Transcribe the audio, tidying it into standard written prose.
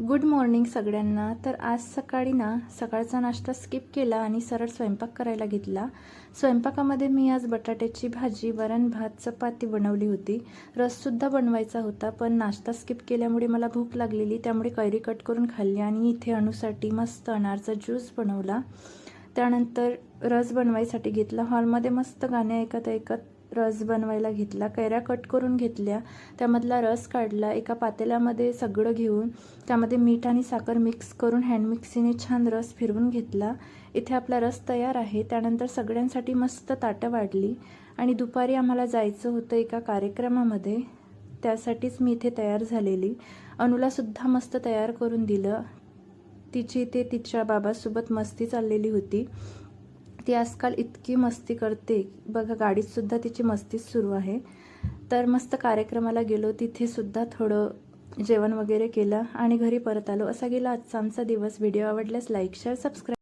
Good morning सगळ्यांना। तर आज सकाळी ना सकाळचा नाश्ता स्किप केला आणि सरळ स्वयंपाक करायला घेतला। स्वयंपाकामध्ये मी आज बटाट्याची भाजी, वरण भात, चपाती बनवली होती। रससुद्धा बनवायचा होता, पण नाश्ता स्किप केल्यामुळे मला भूक लागलेली, त्यामुळे कैरी कट करून खाल्ली आणि इथे अणूसाठी मस्त अनारचा ज्यूस बनवला। त्यानंतर रस बनवायसाठी घेतला। हॉलमध्ये मस्त गाणे ऐकत ऐकत रस बनवायला घेतला। कैऱ्या कट करून घेतल्या, त्यामधला रस काढला। एका पातेल्यामध्ये सगळं घेऊन त्यामध्ये मीठ आणि साखर मिक्स करून हँड मिक्सीने छान रस फिरवून घेतला। इथे आपला रस तयार आहे। त्यानंतर सगळ्यांसाठी मस्त ताटं वाढली आणि दुपारी आम्हाला जायचं होतं एका कार्यक्रमामध्ये, त्यासाठीच मी इथे तयार झालेली। अनुला सुद्धा मस्त तयार करून दिलं। तिची इथे तिच्या बाबासोबत मस्ती चाललेली होती। ती आजकाल इतकी मस्ती करते बघा, गाडीत सुद्धा तिची मस्तीच सुरू आहे। तर मस्त कार्यक्रमाला गेलो, तिथे सुद्धा थोडं जेवण वगैरे केलं आणि घरी परत आलो। असा गेला आजचा आमचा दिवस। व्हिडिओ आवडल्यास लाईक, शेअर, सबस्क्राईब